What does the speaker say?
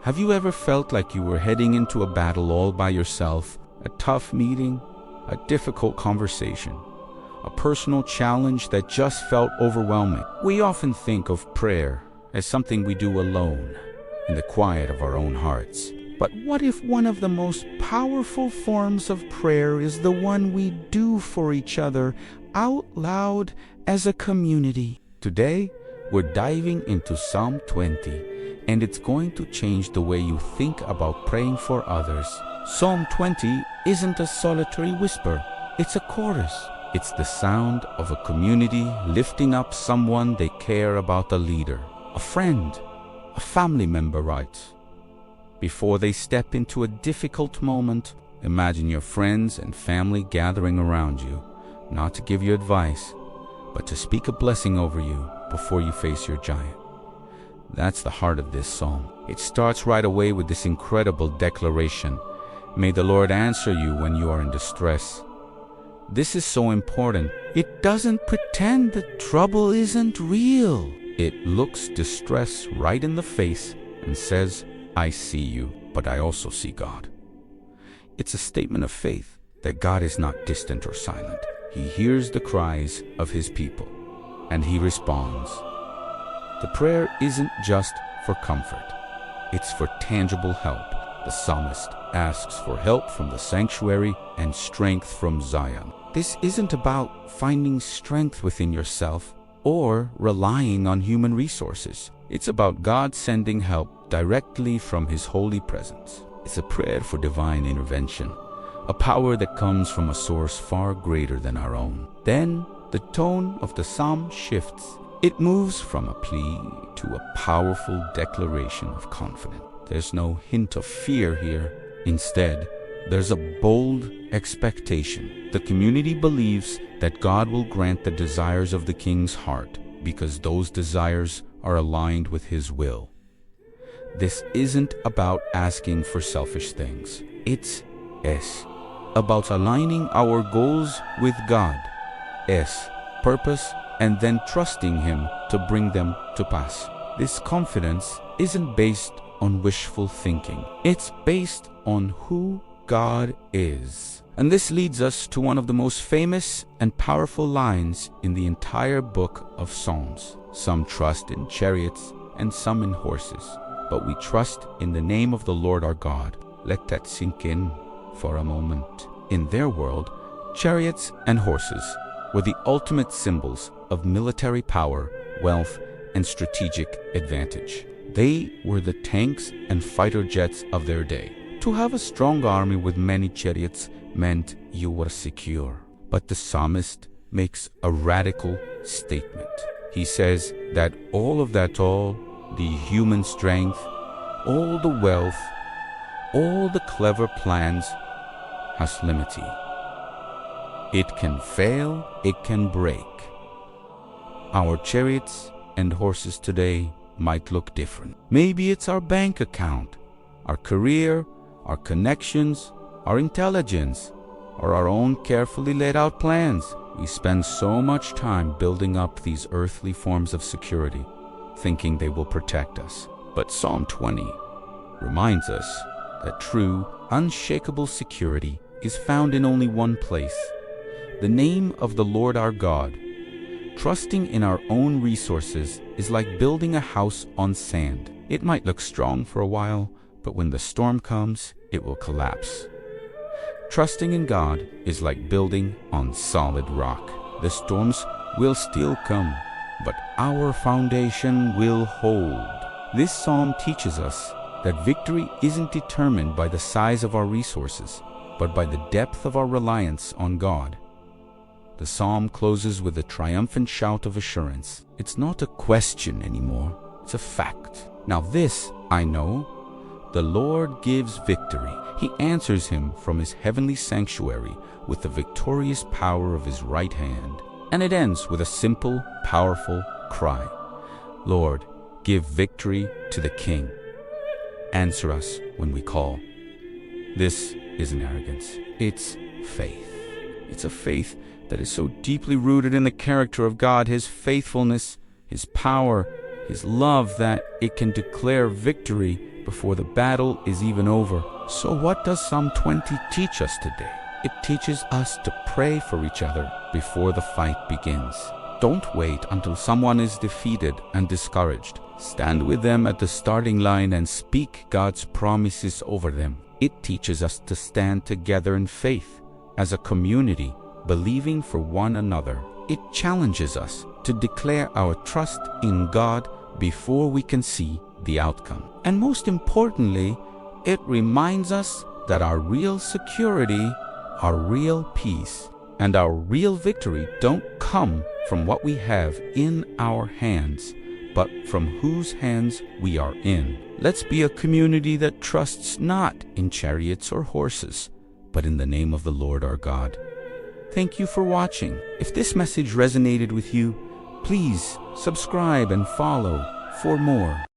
Have you ever felt like you were heading into a battle all by yourself? A tough meeting, a difficult conversation, a personal challenge that just felt overwhelming. We often think of prayer as something we do alone, in the quiet of our own hearts. But what if one of the most powerful forms of prayer is the one we do for each other out loud as a community? Today, we're diving into Psalm 20, and it's going to change the way you think about praying for others. Psalm 20 isn't a solitary whisper, it's a chorus. It's the sound of a community lifting up someone they care about, a leader, a friend, a family member, right? Before they step into a difficult moment, imagine your friends and family gathering around you, not to give you advice, but to speak a blessing over you before you face your giant. That's the heart of this psalm. It starts right away with this incredible declaration: "May the Lord answer you when you are in distress." This is so important. It doesn't pretend that trouble isn't real. It looks distress right in the face and says, "I see you, but I also see God." It's a statement of faith that God is not distant or silent. He hears the cries of his people, and he responds. The prayer isn't just for comfort. It's for tangible help. The psalmist asks for help from the sanctuary and strength from Zion. This isn't about finding strength within yourself or relying on human resources. It's about God sending help directly from his holy presence. It's a prayer for divine intervention, a power that comes from a source far greater than our own. Then the tone of the psalm shifts. It moves from a plea to a powerful declaration of confidence. There's no hint of fear here. Instead, there's a bold expectation. The community believes that God will grant the desires of the king's heart because those desires are aligned with his will. This isn't about asking for selfish things. It's about aligning our goals with God, purpose, and then trusting him to bring them to pass. This confidence isn't based on wishful thinking. It's based on who God is. And this leads us to one of the most famous and powerful lines in the entire book of Psalms. Some trust in chariots and some in horses, but we trust in the name of the Lord our God. Let that sink in for a moment. In their world, chariots and horses were the ultimate symbols of military power, wealth, and strategic advantage. They were the tanks and fighter jets of their day. To have a strong army with many chariots meant you were secure. But the psalmist makes a radical statement. He says that all the human strength, all the wealth, all the clever plans has limity. It can fail, it can break. Our chariots and horses today might look different. Maybe it's our bank account, our career, our connections, our intelligence, or our own carefully laid out plans. We spend so much time building up these earthly forms of security, thinking they will protect us. But Psalm 20 reminds us that true, unshakable security is found in only one place: the name of the Lord our God. Trusting in our own resources is like building a house on sand. It might look strong for a while, but when the storm comes, it will collapse. Trusting in God is like building on solid rock. The storms will still come, but our foundation will hold. This psalm teaches us that victory isn't determined by the size of our resources, but by the depth of our reliance on God. The psalm closes with a triumphant shout of assurance. It's not a question anymore, it's a fact. Now this I know: the Lord gives victory. He answers him from his heavenly sanctuary with the victorious power of his right hand. And it ends with a simple, powerful cry: Lord, give victory to the King. Answer us when we call. This isn't arrogance, it's faith. It's a faith that is so deeply rooted in the character of God, his faithfulness, his power, his love, that it can declare victory before the battle is even over. So what does Psalm 20 teach us today? It teaches us to pray for each other before the fight begins. Don't wait until someone is defeated and discouraged. Stand with them at the starting line and speak God's promises over them. It teaches us to stand together in faith as a community, believing for one another. It challenges us to declare our trust in God before we can see the outcome. And most importantly, it reminds us that our real security, our real peace, and our real victory don't come from what we have in our hands, but from whose hands we are in. Let's be a community that trusts not in chariots or horses, but in the name of the Lord our God. Thank you for watching. If this message resonated with you, please subscribe and follow for more.